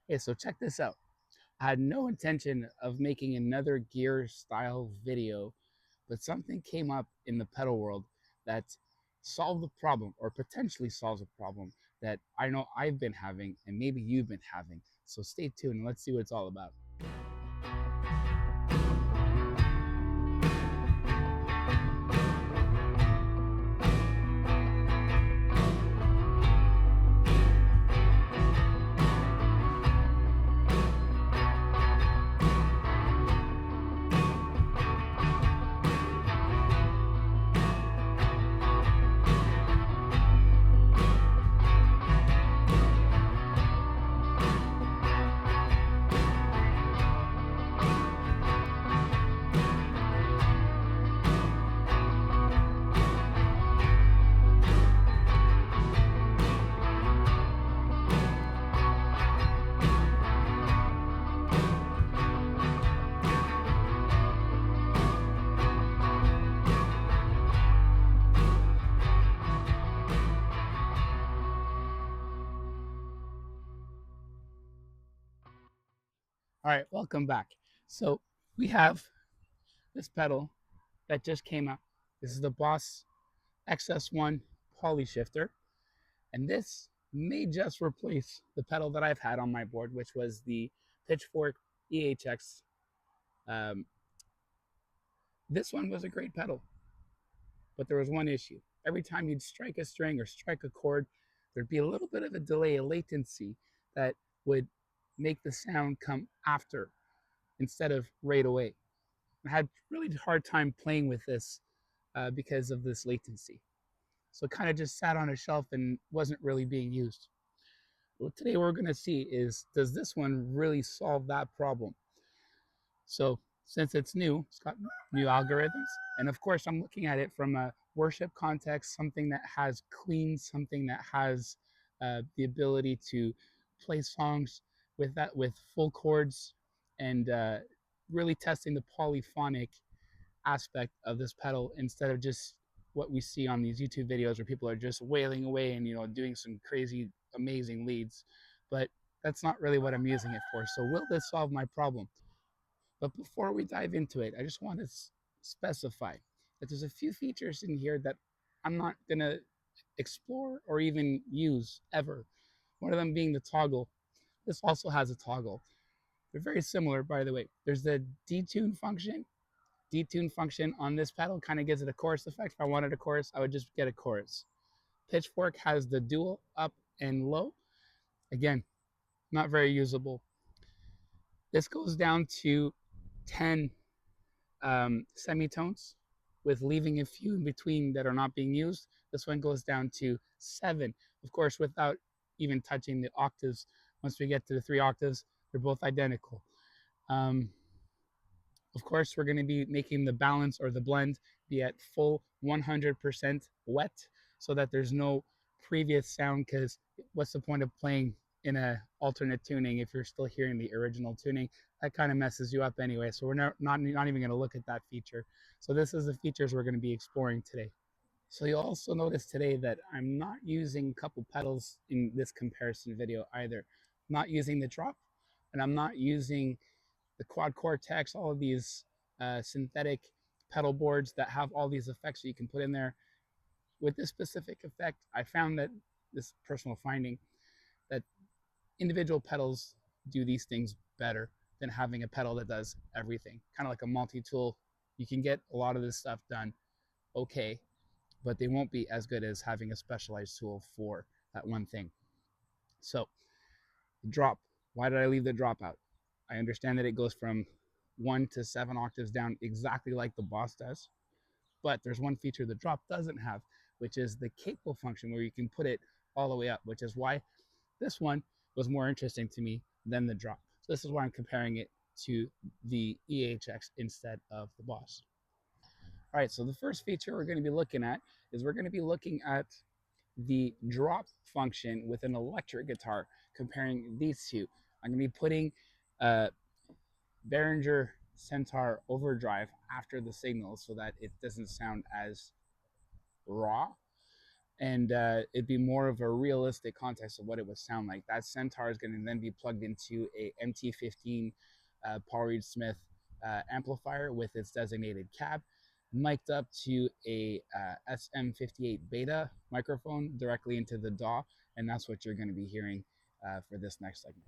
Hey, so check this out. I had no intention of making another gear style video, but something came up in the pedal world that solved the problem or potentially solves a problem that I know I've been having and maybe you've been having. So stay tuned and let's see what it's all about. All right, welcome back. So we have this pedal that just came out. This is the Boss XS-1 poly shifter. And this may just replace the pedal that I've had on my board, which was the Pitch Fork EHX. Um, this one was a great pedal, but there was one issue. Every time you'd strike a string or strike a chord, there'd be a little bit of a delay, a latency that would make the sound come after instead of right away. I had really hard time playing with this because of this latency. So it kind of just sat on a shelf and wasn't really being used. What today we're going to see is, does this one really solve that problem? So since it's new, it's got new algorithms. And of course, I'm looking at it from a worship context, something that has clean, something that has the ability to play songs with full chords and really testing the polyphonic aspect of this pedal instead of just what we see on these YouTube videos where people are just wailing away and doing some crazy amazing leads. But that's not really what I'm using it for. So will this solve my problem? But before we dive into it, I just want to specify that there's a few features in here that I'm not going to explore or even use ever. One of them being the toggle. This also has a toggle. They're very similar, by the way. There's the detune function. Detune function on this pedal kind of gives it a chorus effect. If I wanted a chorus, I would just get a chorus. Pitch Fork has the dual up and low. Again, not very usable. This goes down to 10 semitones with leaving a few in between that are not being used. This one goes down to 7, of course, without even touching the octaves. Once we get to the 3 octaves, they're both identical. Of course, we're going to be making the balance or the blend be at full 100% wet so that there's no previous sound, because what's the point of playing in a alternate tuning if you're still hearing the original tuning? That kind of messes you up anyway. So we're not even going to look at that feature. So this is the features we're going to be exploring today. So you'll also notice today that I'm not using couple pedals in this comparison video either. I'm not using the drop, and I'm not using the quad cortex, all of these synthetic pedal boards that have all these effects that you can put in there. With this specific effect, I found that this personal finding that individual pedals do these things better than having a pedal that does everything. Kind of like a multi-tool. You can get a lot of this stuff done okay, but they won't be as good as having a specialized tool for that one thing. So, drop. Why did I leave the drop out? I understand that it goes from 1 to 7 octaves down exactly like the Boss does, but there's one feature the drop doesn't have, which is the capo function where you can put it all the way up, which is why this one was more interesting to me than the drop. So this is why I'm comparing it to the EHX instead of the Boss. All right, so the first feature we're going to be looking at is we're going to be looking at the drop function with an electric guitar, comparing these two. I'm going to be putting Behringer Centaur overdrive after the signal so that it doesn't sound as raw. and it'd be more of a realistic context of what it would sound like. That centaur is going to then be plugged into a MT15 Paul Reed Smith amplifier with its designated cab, mic'd up to a SM58 beta microphone directly into the DAW, and that's what you're going to be hearing for this next segment.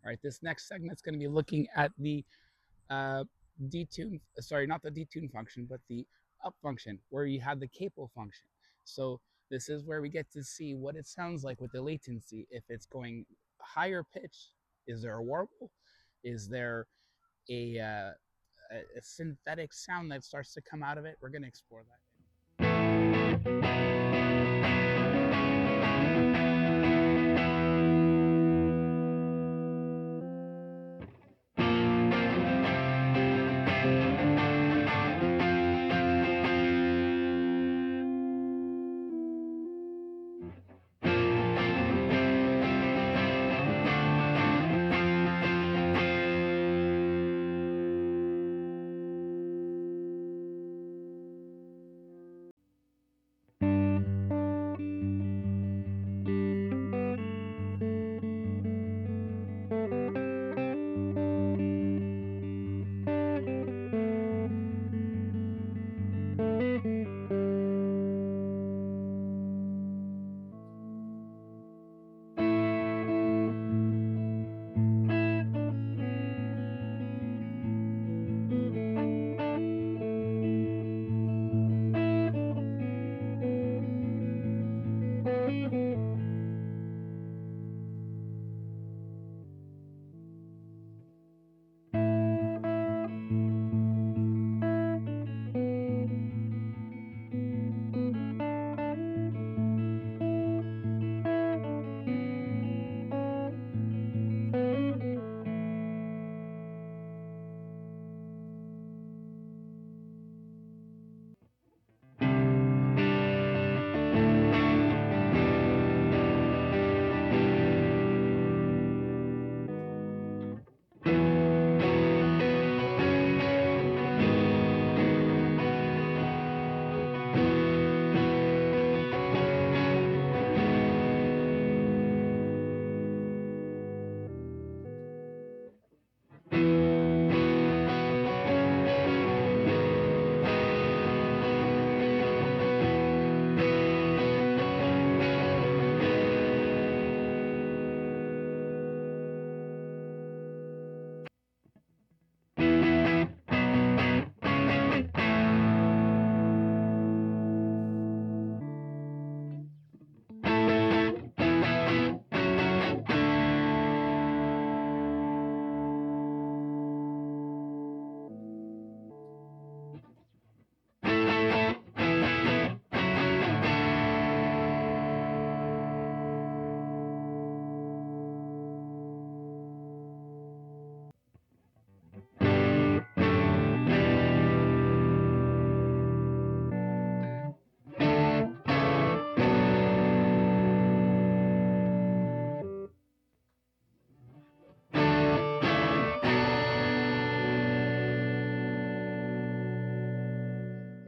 All right, this next segment is going to be looking at the detune, sorry, not the detune function, but the up function, where you have the capo function. So this is where we get to see what it sounds like with the latency. If it's going higher pitch, is there a warble? Is there a synthetic sound that starts to come out of it? We're going to explore that.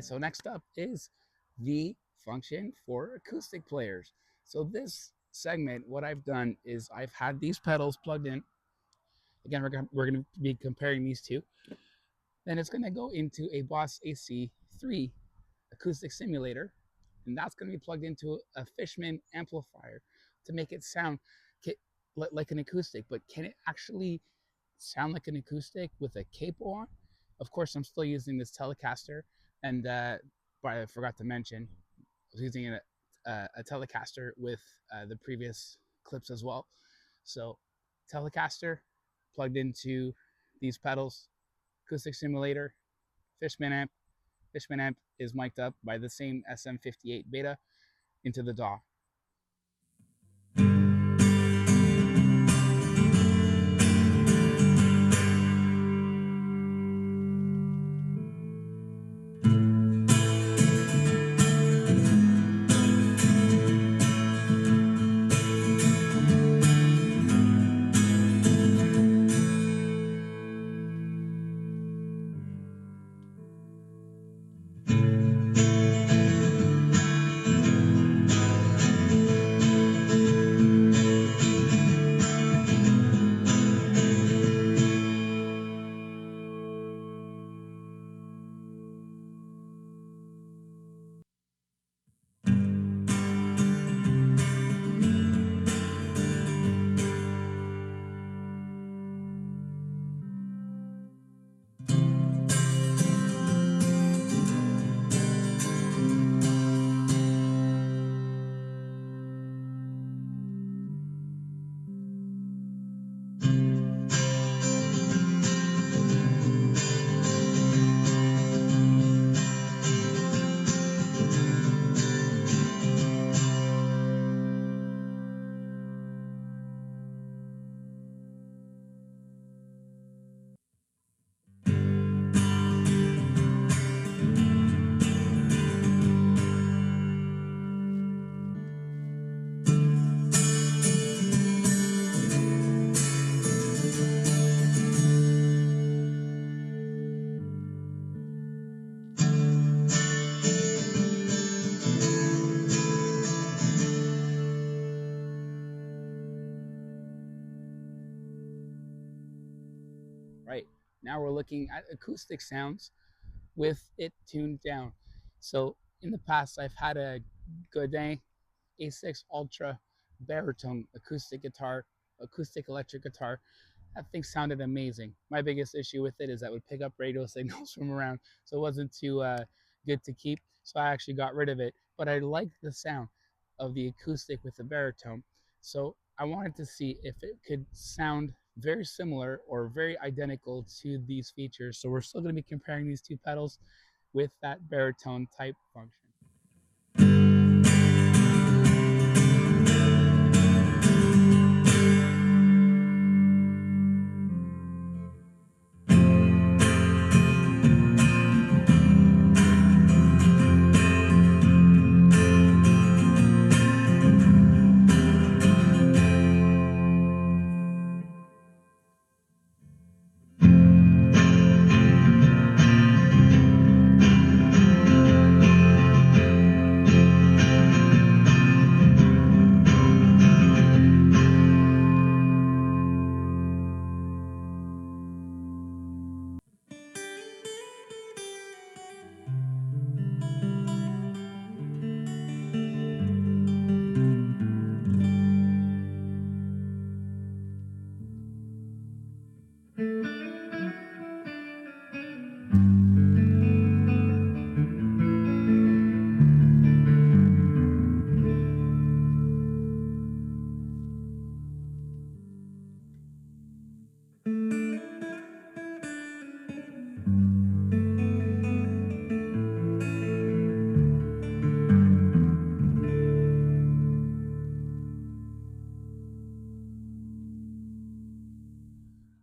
Okay, so next up is the function for acoustic players. So this segment, what I've done is I've had these pedals plugged in. Again, we're gonna be comparing these two. Then it's gonna go into a Boss AC3 acoustic simulator, and that's gonna be plugged into a Fishman amplifier to make it sound like an acoustic. But can it actually sound like an acoustic with a capo on? Of course, I'm still using this Telecaster, and but I forgot to mention I was using a Telecaster with the previous clips as well. So Telecaster plugged into these pedals, acoustic simulator, Fishman amp. Fishman amp is mic'd up by the same SM58 beta into the DAW. Right now we're looking at acoustic sounds with it tuned down. So in the past, I've had a Godin A6 Ultra baritone acoustic guitar, acoustic electric guitar. That thing sounded amazing. My biggest issue with it is that it would pick up radio signals from around, so it wasn't too good to keep. So I actually got rid of it. But I liked the sound of the acoustic with the baritone. So I wanted to see if it could sound very similar or very identical to these features. So we're still going to be comparing these two pedals with that baritone type function.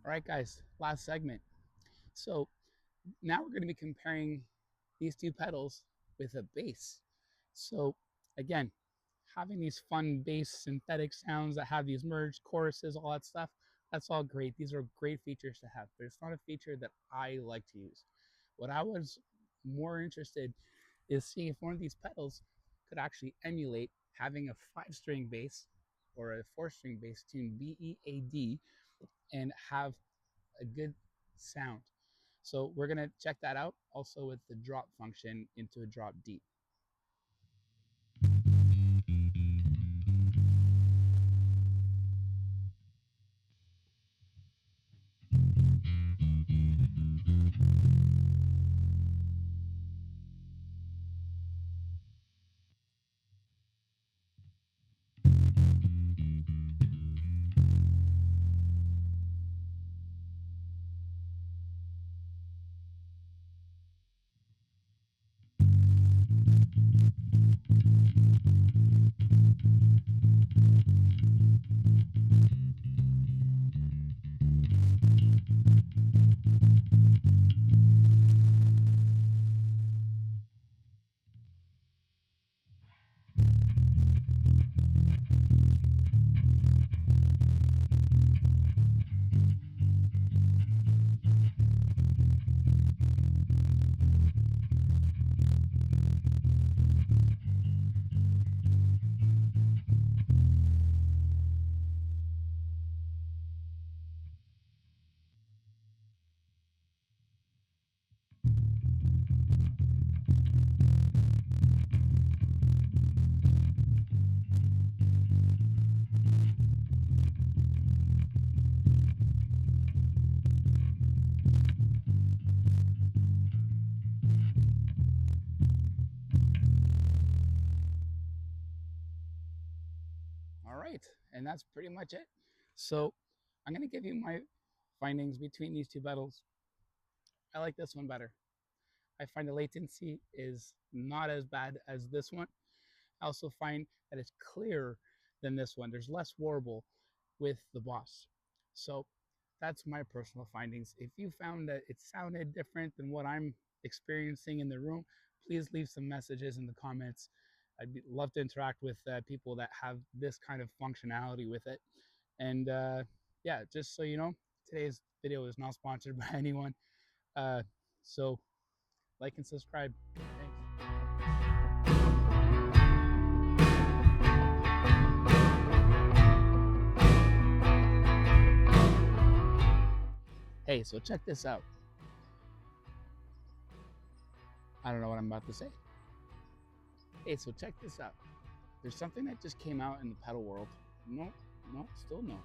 All right, guys, last segment. So now we're going to be comparing these two pedals with a bass. So again, having these fun bass synthetic sounds that have these merged choruses, all that stuff, that's all great. These are great features to have, but it's not a feature that I like to use. What I was more interested is seeing if one of these pedals could actually emulate having a 5-string bass or a 4-string bass tuned B, E, A, D and have a good sound. So we're gonna check that out also with the drop function into a drop D. All right, and that's pretty much it. So I'm gonna give you my findings between these two pedals. I like this one better. I find the latency is not as bad as this one. I also find that it's clearer than this one. There's less warble with the Boss. So that's my personal findings. If you found that it sounded different than what I'm experiencing in the room, please leave some messages in the comments. I'd love to interact with people that have this kind of functionality with it. And yeah, just so you know, today's video is not sponsored by anyone. So like and subscribe. Thanks. Hey, so check this out. I don't know what I'm about to say. Hey, so check this out. There's something that just came out in the pedal world. No, still no.